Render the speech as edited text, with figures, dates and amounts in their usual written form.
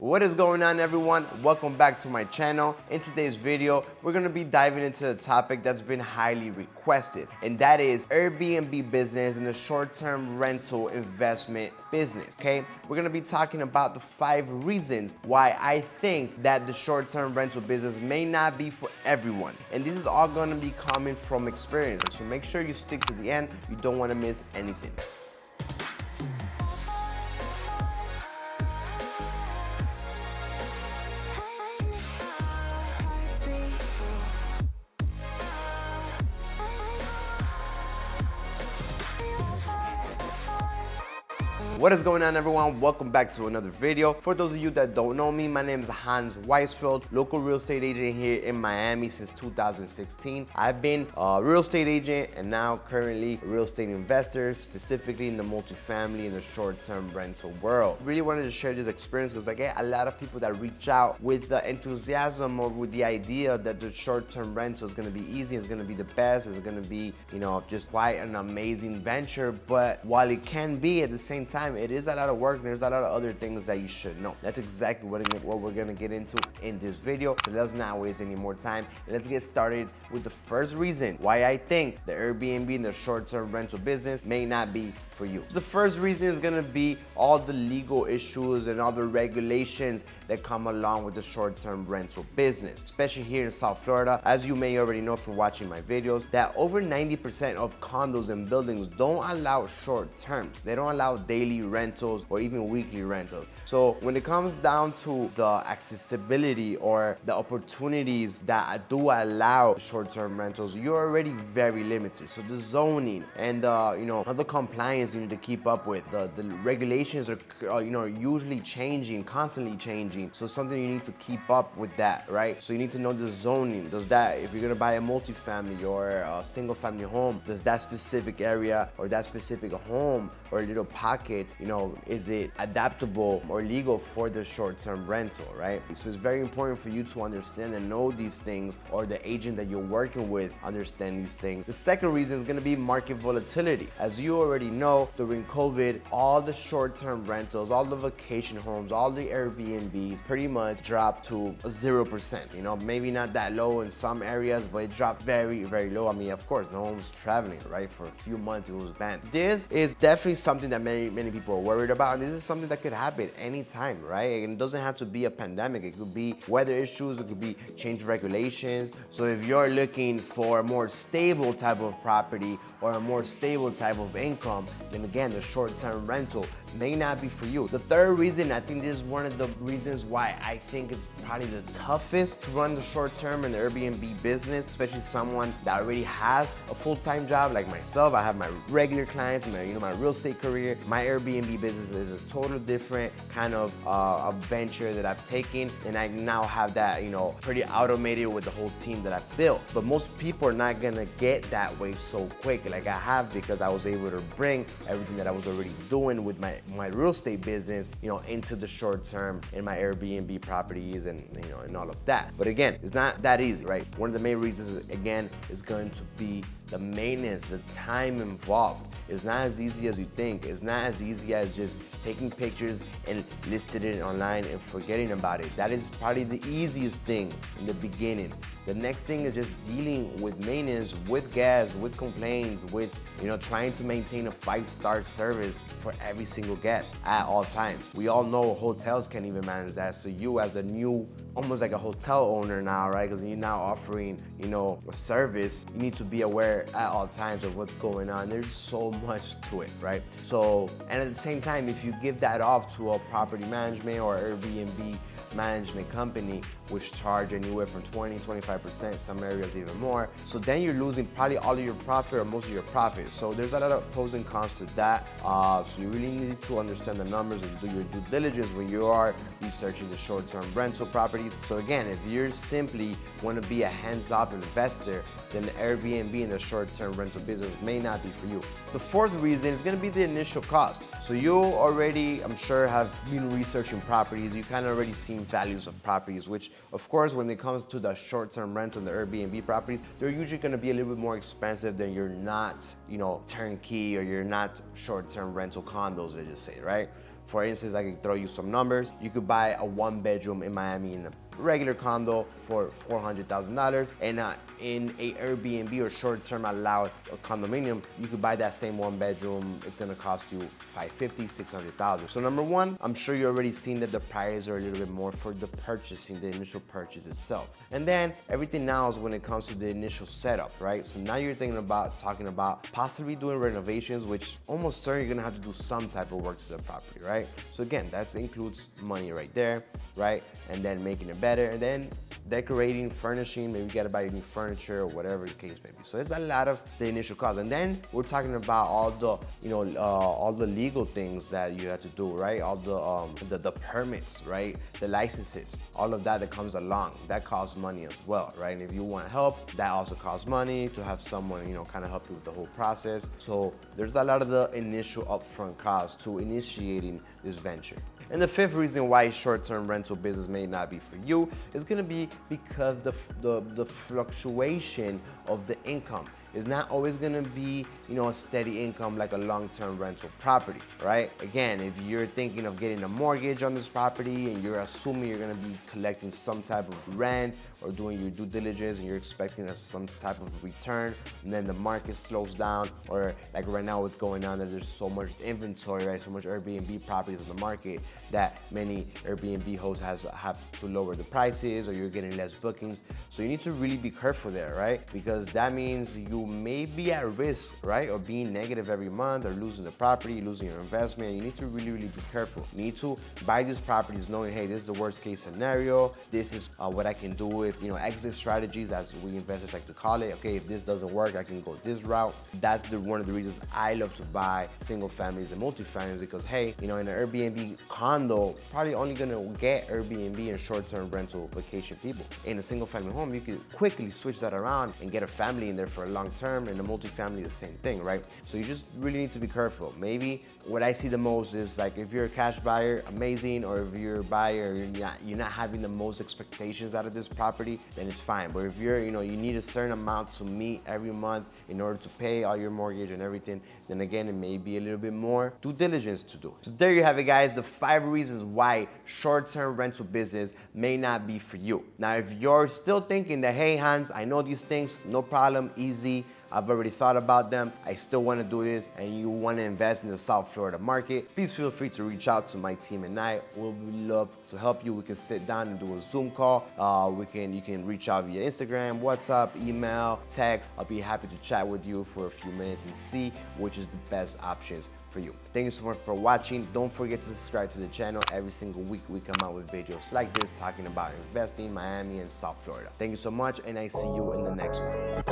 What is going on, everyone? Welcome back to my channel. In today's video, we're gonna be diving into a topic that's been highly requested, and that is Airbnb business and the short-term rental investment business, okay? We're gonna be talking about the 5 reasons why I think that the short-term rental business may not be for everyone. And this is all gonna be coming from experience. So make sure you stick to the end. You don't wanna miss anything. What is going on, everyone? Welcome back to another video. For those of you that don't know me, my name is Hans Weisfeld, local real estate agent here in Miami since 2016. I've been a real estate agent and now currently a real estate investor, specifically in the multifamily and the short-term rental world. Really wanted to share this experience because I get a lot of people that reach out with the enthusiasm or with the idea that the short-term rental is gonna be easy, it's gonna be the best, it's gonna be, just quite an amazing venture. But while it can be, at the same time, it is a lot of work and there's a lot of other things that you should know. That's exactly what we're gonna get into in this video. So let's not waste any more time. Let's get started with the first reason why I think the Airbnb and the short-term rental business may not be for you. The first reason is gonna be all the legal issues and all the regulations that come along with the short-term rental business, especially here in South Florida. As you may already know from watching my videos, that over 90% of condos and buildings don't allow short terms. They don't allow daily rentals or even weekly rentals. So when it comes down to the accessibility or the opportunities that do allow short-term rentals, you're already very limited. So the zoning and the compliance you need to keep up with, the regulations are usually changing, constantly changing. So something you need to keep up with that, right? So you need to know the zoning. Does that, if you're gonna buy a multifamily or a single family home, does that specific area or that specific home or little pocket, is it adaptable or legal for the short-term rental, right? So it's very important for you to understand and know these things, or the agent that you're working with understand these things. The second reason is gonna be market volatility. As you already know, during COVID, all the short-term rentals, all the vacation homes, all the Airbnbs pretty much dropped to 0%. Maybe not that low in some areas, but it dropped very, very low. I mean, of course, no one was traveling, right? For a few months, it was banned. This is definitely something that many people are worried about, and this is something that could happen anytime, right? And it doesn't have to be a pandemic. It could be weather issues, it could be change regulations. So if you're looking for a more stable type of property or a more stable type of income, then again, the short-term rental may not be for you. The third reason, I think this is one of the reasons why I think it's probably the toughest to run the short-term and the Airbnb business, especially someone that already has a full-time job like myself. I have my regular clients, my real estate career. My Airbnb business is a total different kind of a venture that I've taken, and I now have that, pretty automated with the whole team that I've built. But most people are not gonna get that way so quick like I have, because I was able to bring everything that I was already doing with my real estate business, into the short term in my Airbnb properties and all of that. But again, it's not that easy, right? One of the main reasons, again, is going to be the maintenance, the time involved. It's not as easy as you think. It's not as easy as just taking pictures and listing it online and forgetting about it. That is probably the easiest thing in the beginning. The next thing is just dealing with maintenance, with gas, with complaints, with trying to maintain a 5-star service for every single guest at all times. We all know hotels can't even manage that. So you, as a new, almost like a hotel owner now, right? Because you're now offering, a service, you need to be aware at all times of what's going on. There's so much to it, right? So, and at the same time, if you give that off to a property management or Airbnb management company, which charge anywhere from 20-25%, some areas even more, so then you're losing probably all of your profit or most of your profit. So there's a lot of pros and cons to that. So you really need to understand the numbers and do your due diligence when you are researching the short-term rental properties. So again, if you're simply want to be a hands-off investor, then the Airbnb and the short-term rental business may not be for you. The fourth reason is going to be the initial cost. So you already, I'm sure, have been researching properties. You kind of already seen values of properties, which of course, when it comes to the short-term rental and the Airbnb properties, they're usually going to be a little bit more expensive than your not, turnkey or your not short-term rental condos, let's just say, right? For instance, I can throw you some numbers. You could buy a 1-bedroom in Miami in a regular condo for $400,000, and in a Airbnb or short-term allowed condominium, you could buy that same 1-bedroom. It's gonna cost you $550,000, $600,000. So number one, I'm sure you're already seen that the prices are a little bit more for the purchasing, the initial purchase itself. And then everything now is when it comes to the initial setup, right? So now you're talking about possibly doing renovations, which almost certainly you're gonna have to do some type of work to the property, right? So again, that includes money right there, right? And then making it better, and then decorating, furnishing, maybe you gotta buy new furniture or whatever the case may be. So it's a lot of the initial cost. And then we're talking about all the, all the legal things that you have to do, right? All the permits, right? The licenses, all of that comes along. That costs money as well, right? And if you want help, that also costs money to have someone, kind of help you with the whole process. So there's a lot of the initial upfront costs to initiating this venture. And the fifth reason why short-term rental business may not be for you is gonna be because the fluctuation of the income is not always gonna be, a steady income like a long-term rental property, right? Again, if you're thinking of getting a mortgage on this property and you're assuming you're gonna be collecting some type of rent or doing your due diligence and you're expecting some type of return, and then the market slows down, or like right now what's going on, that there's so much inventory, right? So much Airbnb properties on the market that many Airbnb hosts have to lower the prices, or you're getting less bookings. So you need to really be careful there, right? Because that means you may be at risk, right? Or being negative every month, or losing the property, losing your investment. You need to really, really be careful. You need to buy these properties knowing, hey, this is the worst case scenario. This is what I can do with, exit strategies, as we investors like to call it. Okay, if this doesn't work, I can go this route. That's one of the reasons I love to buy single families and multi-families, because hey, in an Airbnb condo, probably only gonna get Airbnb and short-term rental vacation people. In a single family home, you could quickly switch that around and get a family in there for a long term, and a multi-family the same thing, right? So you just really need to be careful. Maybe what I see the most is like, if you're a cash buyer, amazing, or if you're a buyer, you're not having the most expectations out of this property, then it's fine. But if you're, you need a certain amount to meet every month in order to pay all your mortgage and everything, then again, it may be a little bit more due diligence to do. So there you have it, guys, the 5 reasons why short-term rental business may not be for you. Now, if you're still thinking that, hey, Hans, I know these things, no problem, easy, I've already thought about them, I still want to do this, and you want to invest in the South Florida market, please feel free to reach out to my team and I. We'll love to help you. We can sit down and do a Zoom call. You can reach out via Instagram, WhatsApp, email, text. I'll be happy to chat with you for a few minutes and see which is the best options for you. Thank you so much for watching. Don't forget to subscribe to the channel. Every single week we come out with videos like this talking about investing in Miami and South Florida. Thank you so much, and I see you in the next one.